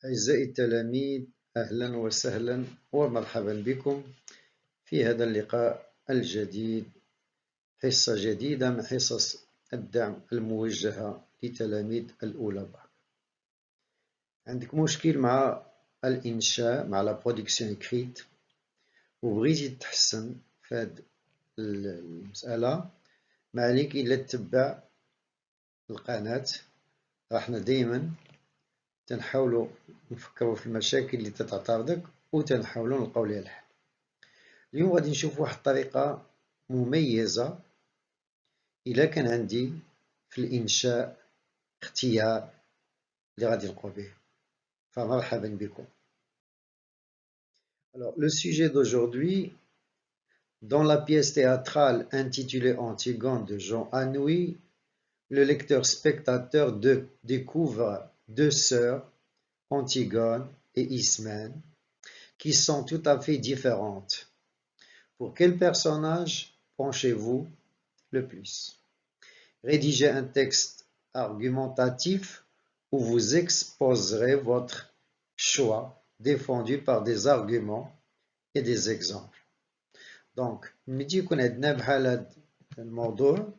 أعزائي التلاميذ، أهلا وسهلا ومرحبا بكم في هذا اللقاء الجديد، حصة جديدة من حصص الدعم الموجهة لتلاميذ الأولى بعد. عندك مشكل مع الإنشاء مع لا برودكسيون إكريت وبغيتي تحسن في هذه المسألة، ما عليك إلا تتبع القناة. راحنا دايما تنحاولوا نفكروا في المشاكل اللي تتعترضك وتنحاولوا نلقاو لها الحل. اليوم غادي نشوف واحد الطريقة مميزة إلا كان عندي في الإنشاء اختيار اللي غادي نقوم به، فمرحبا بكم. Alors, le sujet d'aujourd'hui, dans la pièce théâtrale intitulée Antigone de Jean Anouilh, le lecteur spectateur découvre deux sœurs, Antigone et Ismène, qui sont tout à fait différentes. Pour quel personnage penchez-vous le plus? Rédigez un texte argumentatif où vous exposerez votre choix défendu par des arguments et des exemples. Donc, ملي يكون عندنا بحال هذا الموضوع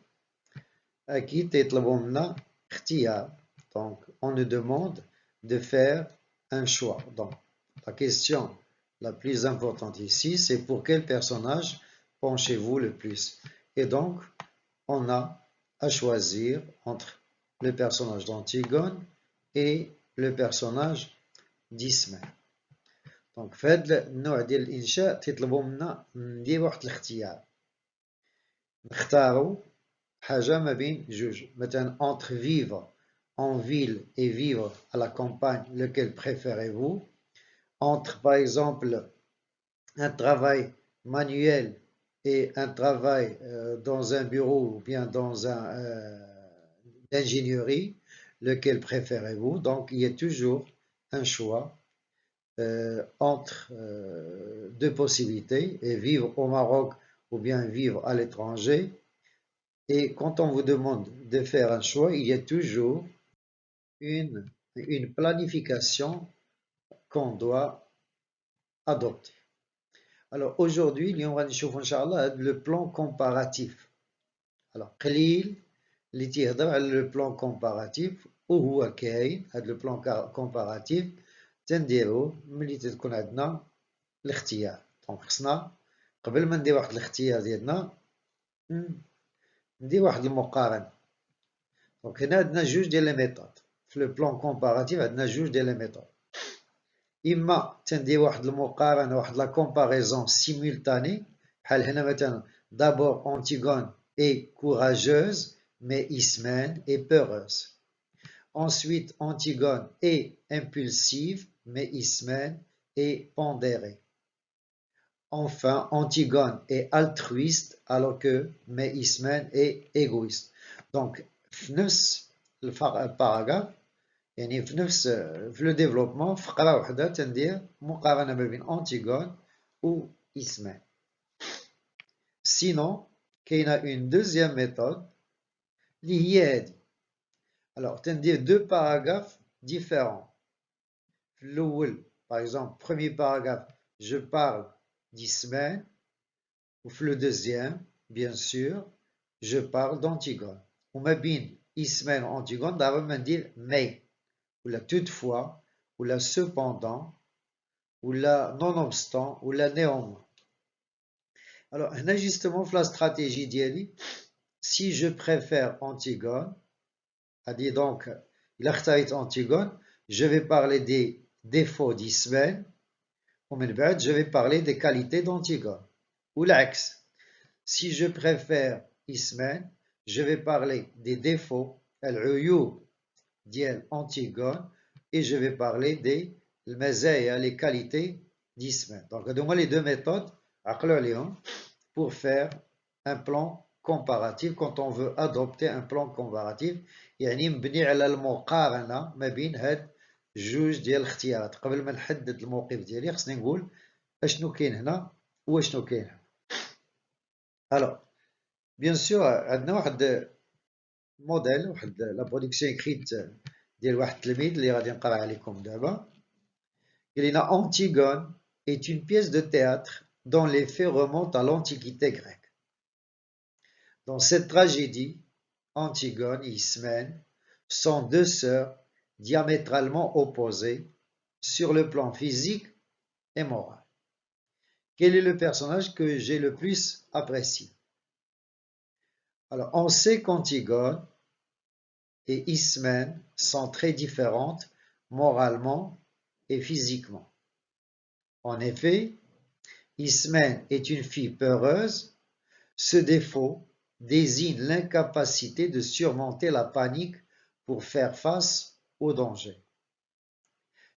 أكيد تيطلبوا منا اختيار. Donc, on nous demande de faire un choix. Donc, la question la plus importante ici, c'est pour quel personnage penchez-vous le plus? Et donc, on a à choisir entre le personnage d'Antigone et le personnage d'Ismène. Donc في هذا النوع ديال الإنشاء تيطلبوا منا ندير واحد الاختيار، نختاروا حاجة ما بين جوج. مثلا entre vivre en ville et vivre à la campagne, lequel préférez-vous? Entre par exemple un travail manuel et un travail dans un bureau ou bien dans un ingénierie, lequel préférez-vous? Donc il y a toujours un choix entre deux possibilités, et vivre au Maroc ou bien vivre à l'étranger. Et quand on vous demande de faire un choix, il y a toujours une planification qu'on doit adopter. Alors aujourd'hui, اليوم غادي نشوفوا إن شاء الله le plan comparatif. Alors قليل اللي تيهضر على le plan comparatif وهو كاين. هذا le plan comparatif تنديروه ملي تكون عندنا الاختيار. دونك خصنا قبل ما ندير واحد الاختيار ديالنا ندير واحد المقارنة. دونك هنا عندنا جوج ديال لي ميثود في لو بلان كومباراتيف. عندنا جوج ديال لي ميثود، اما تندير واحد المقارنة واحد لا كومباريزون سيمولتاني، بحال هنا مثلا d'abord Antigone est courageuse mais Ismène est peureuse. Ensuite Antigone est impulsive mais Ismène est pondérée. Enfin, Antigone est altruiste alors que mais Ismène est égoïste. Donc, في نفس الباراغراف يعني في نفس في لو ديفلوبمون فقرة وحدة تندير مقارنة ما بين أنتيغون و إسمène. Sinon, كاينة une deuxième méthode اللي هي هادي. Alors, تندير deux paragraphes différents. في الأول, par exemple, premier paragraphe, je parle d'Ismène, ou le deuxième, bien sûr, je parle d'Antigone. وما بين Ismène et Antigone d'abord on dit mais, ou la toutefois, ou la cependant, ou la nonobstant, ou la néanmoins. Alors, هنا justement la stratégie ديالي, si je préfère Antigone, c'est-à-dire donc, il a اختاريت Antigone, je vais parler des défauts d'Ismène, ومن بعد je vais parler des qualités d'Antigone. Ou l'axe. Si je préfère Ismène, je vais parler des défauts, العيوب ديال Antigone, et je vais parler des المزايا, les qualités d'Ismène. Donc, هذوما les deux méthodes, عقلوا عليهم, pour faire un plan comparatif. Quand on veut adopter un plan comparatif, يعني مبني على المقارنة ما بين هاد جوج ديال الاختيارات. قبل ما نحدد الموقف ديالي خصني نقول اشنو كاين هنا واشنو كاين هنا. Alors, bien sûr, عندنا واحد موديل, واحد لا برودكسيون اكريت ديال واحد التلميذ اللي غادي نقرا عليكم دابا. Antigone est une pièce de théâtre dont les faits remontent à l'Antiquité grecque. Dans cette tragédie, Antigone et Ismène sont deux sœurs diamétralement opposées sur le plan physique et moral. Quel est le personnage que j'ai le plus apprécié? Alors, on sait qu'Antigone et Ismène sont très différentes moralement et physiquement. En effet, Ismène est une fille peureuse. Ce défaut désigne l'incapacité de surmonter la panique pour faire face au danger.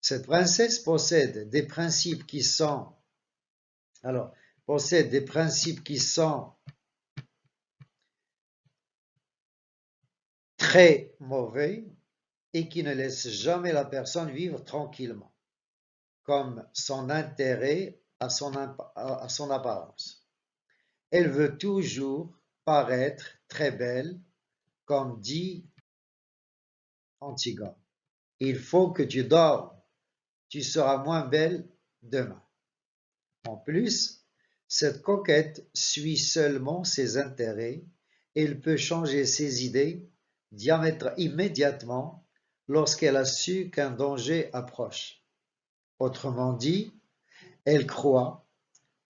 Cette princesse possède des principes qui sont très mauvais et qui ne laissent jamais la personne vivre tranquillement, comme son intérêt à son apparence. Elle veut toujours paraître très belle, comme dit Antigone. Il faut que tu dormes, tu seras moins belle demain. En plus, cette coquette suit seulement ses intérêts et elle peut changer ses idées immédiatement lorsqu'elle a su qu'un danger approche. Autrement dit, elle croit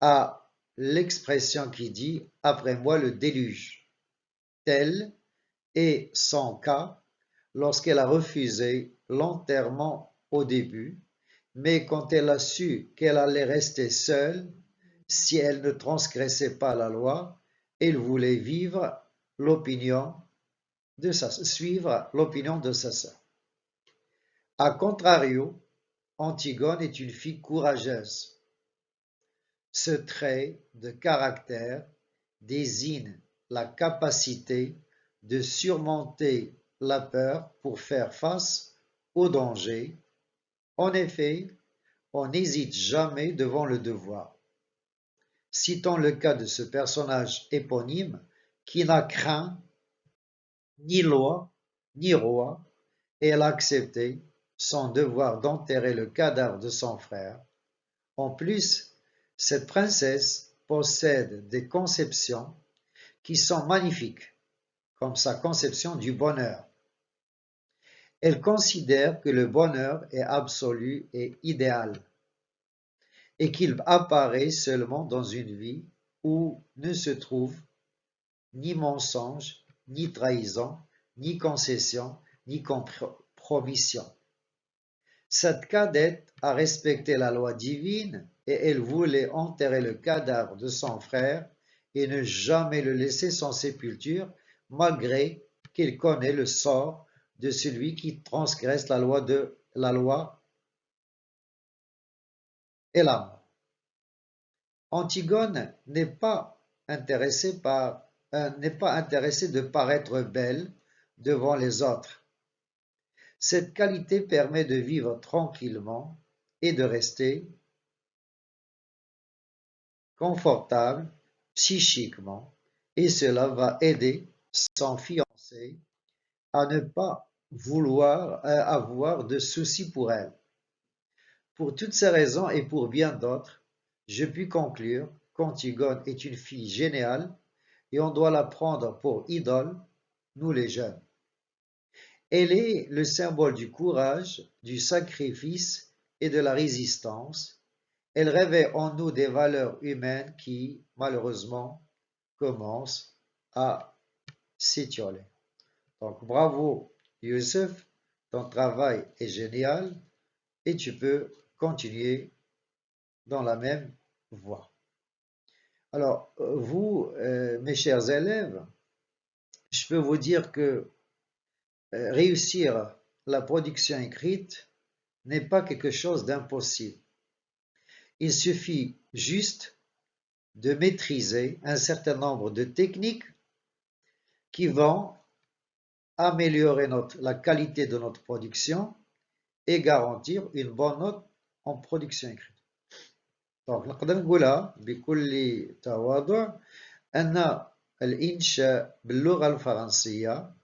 à l'expression qui dit « après moi le déluge ». Tel est son cas lorsqu'elle a refusé l'enterrement au début, mais quand elle a su qu'elle allait rester seule si elle ne transgressait pas la loi, elle voulait suivre l'opinion de sa sœur. A contrario, Antigone est une fille courageuse. Ce trait de caractère désigne la capacité de surmonter la peur pour faire face au danger. En effet, on n'hésite jamais devant le devoir. Citons le cas de ce personnage éponyme qui n'a craint ni loi ni roi et elle a accepté son devoir d'enterrer le cadavre de son frère. En plus, cette princesse possède des conceptions qui sont magnifiques, comme sa conception du bonheur. Elle considère que le bonheur est absolu et idéal, et qu'il apparaît seulement dans une vie où ne se trouve ni mensonge, ni trahison, ni concession, ni compromission. Cette cadette a respecté la loi divine et elle voulait enterrer le cadavre de son frère et ne jamais le laisser sans sépulture, malgré qu'elle connaît le sort de celui qui transgresse la loi et la mort. Antigone n'est pas intéressée de paraître belle devant les autres. Cette qualité permet de vivre tranquillement et de rester confortable psychiquement, et cela va aider son fiancé à ne pas vouloir avoir de soucis pour elle. Pour toutes ces raisons et pour bien d'autres, je puis conclure qu'Antigone est une fille géniale et on doit la prendre pour idole, nous les jeunes. Elle est le symbole du courage, du sacrifice et de la résistance. Elle réveille en nous des valeurs humaines qui, malheureusement, commencent à s'étioler. Donc, bravo Youssef, ton travail est génial et tu peux continuer dans la même voie. Alors, vous, mes chers élèves, je peux vous dire que réussir la production écrite n'est pas quelque chose d'impossible. Il suffit juste de maîtriser un certain nombre de techniques qui vont améliorer la qualité de notre production et garantir une bonne note en production écrite. Donc, نقدر نقولها بكل تواضع أن الإنشاء باللغة الفرنسية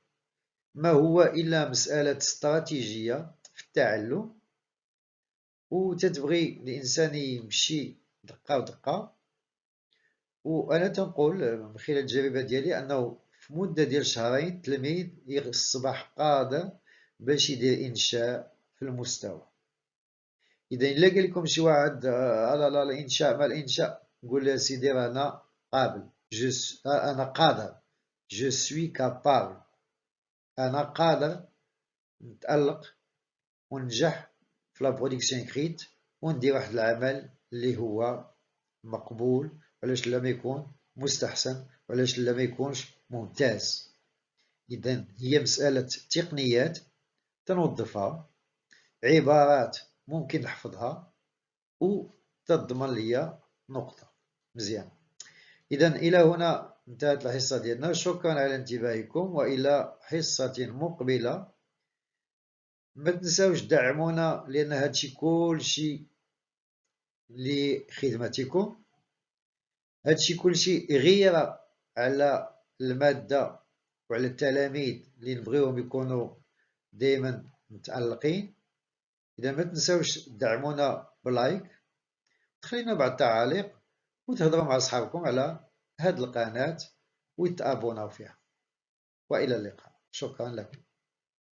ما هو إلا مسألة استراتيجية في التعلم وتتبغي الإنسان يمشي دقة ودقة. وأنا تنقول من خلال التجربة ديالي أنه في مدة ديال شهرين التلميذ يصبح قادر باش يدير إنشاء في المستوى. إذا إلا قال لكم شي واحد لا الإنشاء ما الإنشاء، قول له سيدي أنا قابل، أنا قادر، جو سوي كابابل، أنا قادر نتألق وننجح في لا برودكسيون إكريت وندير واحد العمل اللي هو مقبول، وعلاش لا ما يكون مستحسن، وعلاش لا ما يكونش ممتاز. إذا هي مسألة تقنيات تنوظفها، عبارات ممكن نحفظها وتضمن لي نقطة مزيان. إذا إلى هنا انتهت الحصة ديالنا، شكرا على انتباهكم وإلى حصة مقبلة. ما تنساوش دعمونا لأن هادشي كلشي لخدمتكم، هادشي كلشي غير على المادة وعلى التلاميذ اللي نبغيوهم يكونوا دائما متألقين. إذا ما تنساوش دعمونا بلايك، تخلينا بعض التعاليق، وتهضروا مع أصحابكم على هاد القناة ويتابوناو فيها. وإلى اللقاء، شكرا لكم.